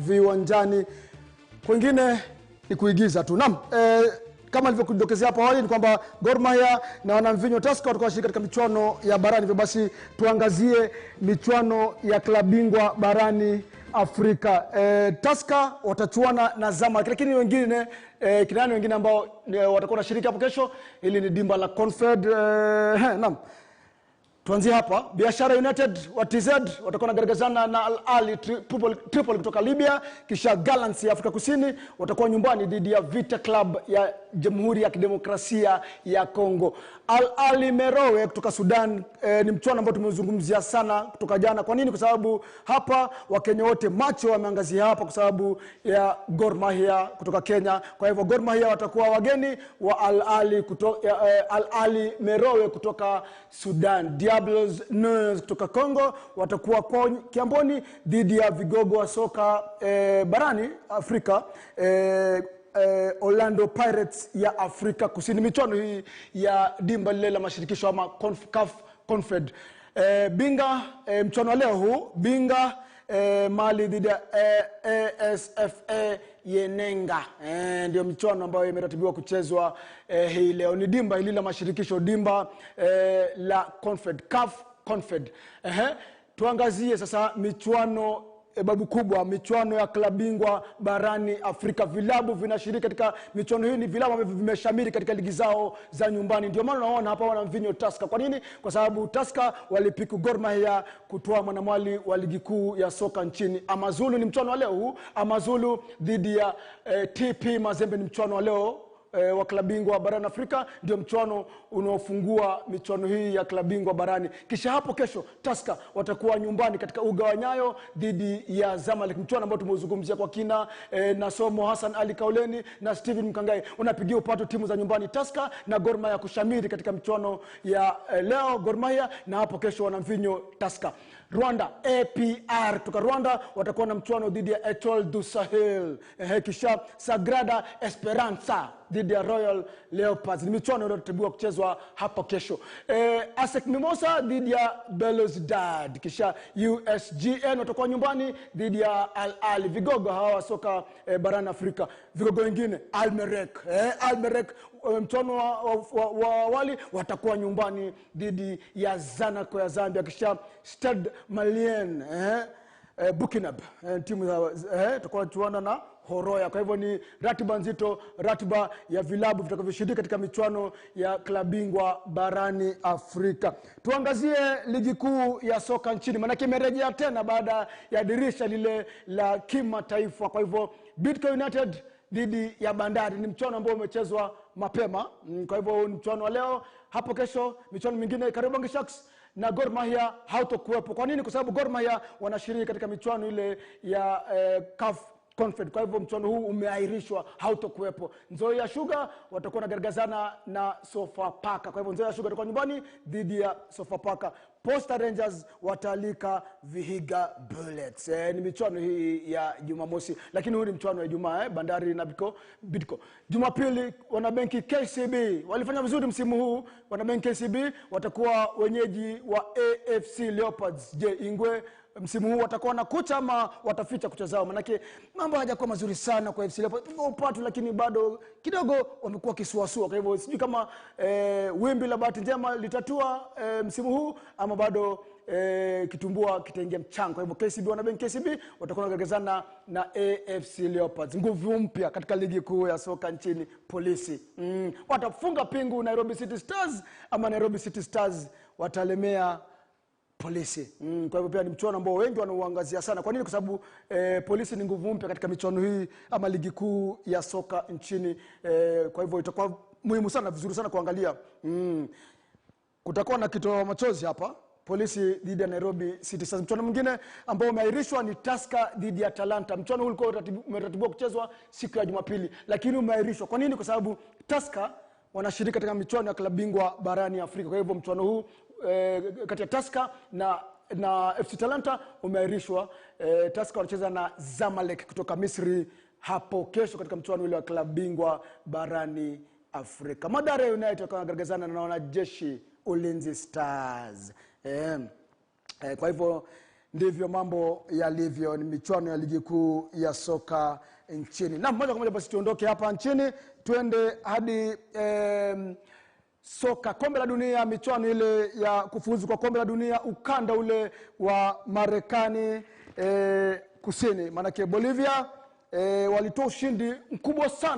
viwanjani. Kwingine ni kuigiza tu. Naam, kama nilivyokudokezea hapo awali ni kwamba Gor Mahia na wanamvinyo Tusker watakuwa washiriki katika michuano ya barani. Hivyo basi tuangazie michuano ya klabu bingwa barani Afrika. Tusker watachuana na Zamalek, lakini wengine kinani wengine ambao watakuwa wanashiriki hapo kesho, ili ni dimba la Confed. Naam. Tuanzie hapa. Biashara United wa TZ watakuwa wanagaragazana na Al Ahly Tripoli kutoka Libya, kisha Gallants ya Afrika Kusini watakuwa nyumbani dhidi ya Vita Club ya Jamhuri ya Kidemokrasia ya Kongo. Al Ahly Merowe kutoka Sudan ni mchuano ambao tumezungumzia sana kutoka jana. Kwa nini? Kwa sababu hapa Wakenya wote macho wameangazia hapa kwa sababu ya Gor Mahia kutoka Kenya. Kwa hivyo Gor Mahia watakuwa wageni wa Al Ahly Merowe kutoka Sudan. Diablos Nez kutoka Kongo watakuwa kwa Kiamboni dhidi ya vigogo wa soka barani Afrika, Orlando Pirates ya Afrika Kusini. Michuano hii ya dimba lile la mashirikisho ama CAF Confed. Binga mchuano leo huu Binga Mali dhidi ya ASFA Yenenga. Ndio michuano ambayo imeratibiwa kuchezwa hii leo. Ni dimba hili la mashirikisho, dimba la Confed, CAF Confed. Tuangazie sasa michuano babu kubwa, michuano ya klabu bingwa barani Afrika. Vilabu vinashiriki katika michuano hii, ni vilabu ambavyo vimeshamiri katika ligi zao za nyumbani. Ndio maana unaona hapa wanamvinyo Tusker. Kwa nini? Kwa sababu Tusker walipiku Gor Mahia kutoa mwanamwali wa ligi kuu ya soka nchini. Amazulu ni mchuano wa leo huu. Amazulu dhidi ya TP Mazembe ni mchuano wa leo wa klabu bingwa barani Afrika. Ndio mchuano unaofungua michuano hii ya klabu bingwa barani. Kisha hapo kesho Tusker watakuwa nyumbani katika uga wa Nyayo dhidi ya Zamalek, mchuano ambao tumeuzungumzia kwa kina na Somo Hassan Ali Kauleni na Steven Mkangai. Unapigia upato timu za nyumbani Tusker na Gor Mahia kushamiri katika michuano ya leo Gor Mahia, na hapo kesho wanamvinyo Tusker. Rwanda APR kutoka Rwanda watakuwa na mchuano dhidi ya Etoile du Sahel. Kisha Sagrada Esperanza dhidi ya Royal Leopards. Ni michuano inayotibiwa kuchezwa hapo kesho. ASEC Mimosa dhidi ya Belouizdad. Kisha USGN watakuwa nyumbani dhidi ya Al Ahly. Vigogo hawa soka barani Afrika. Vigogo wengine Almerek. Almerek mchuano wa awali watakuwa nyumbani dhidi ya Zanaco ya Zambia. Kisha Stade Malien Burkina timu tutakuwa chuana na Horoya. Kwa hivyo ni ratiba nzito, ratiba ya vilabu vitakavyoshiriki katika michuano ya klabu bingwa barani Afrika. Tuangazie ligi kuu ya soka nchini, maana imerejea tena baada ya dirisha lile la kimataifa. Kwa hivyo Bidco United dhidi ya Bandari ni mchuano ambao umechezwa mapema. Kwa hivyo mchuano wa leo. Hapo kesho michuano mingine Kariobangi Sharks na Gor Mahia hautokuwepo. Kwa nini? Kwa sababu Gor Mahia wanashiriki katika michuano ile ya CAF Confed. Kwa hivyo mchuano huu umeahirishwa, hautokuwepo. Nzoia Sugar watakuwa nagaragazana na Sofapaka. Kwa hivyo Nzoia Sugar watakuwa nyumbani dhidi ya Sofapaka. Posta Rangers watalika Vihiga Bullets. Ni michuano hii ya Jumamosi, lakini huu ni mchuano wa Ijumaa. Bandari na Bidco. Jumapili wanabenki KCB walifanya vizuri msimu huu. Wanabenki KCB watakuwa wenyeji wa AFC Leopards. Je, Ingwe msimu huu watakuwa na kucha ama wataficha kucha zao? Manake mambo hayajakuwa mazuri sana kwa AFC Leopards. Upatu, lakini bado kidogo wamekuwa kisuasua. Kwa hivyo sijui kama wimbi la bahati njema litatua msimu huu ama bado kitumbua kitaingia mchanga. Kwa hivyo KCB wanabenki KCB watakuwa wanagaragazana na AFC Leopards. Nguvu mpya katika ligi kuu ya soka nchini, Polisi. Watafunga pingu Nairobi City Stars ama Nairobi City Stars watalemea Polisi. Kwa hivyo pia ni mchuano ambao wengi wanauangazia sana. Kwa nini? Kwa sababu Polisi ni nguvu mpya katika michuano hii ama ligi kuu ya soka nchini. Kwa hivyo itakuwa muhimu sana, vizuri sana kuangalia. Kutakuwa na kitoa machozi hapa. Polisi dhidi ya Nairobi City Stars. Mchuano mwingine ambao umeahirishwa ni Tusker dhidi ya Talanta. Mchuano huu ulikuwa umeratibiwa kuchezwa siku ya Jumapili, lakini umeahirishwa. Kwa nini? Kwa sababu Tusker wanashiriki katika michuano ya klabu bingwa barani Afrika. Kwa hivyo mchuano huu kati ya Tusker na FC Talanta umeahirishwa. Tusker wanacheza na Zamalek kutoka Misri hapo kesho katika mchuano ule wa klabu bingwa barani Afrika. Mathare United wanagaragazana na Wanajeshi Ulinzi Stars. Kwa hivyo ndivyo mambo yalivyo. Ni michuano ya ligi kuu ya soka nchini. Na moja kwa moja basi tuondoke hapa nchini tuende hadi soka kombe la dunia, michuano ile ya kufuzu kwa kombe la dunia ukanda ule wa Marekani kusini. Manake Bolivia walitoa ushindi mkubwa sana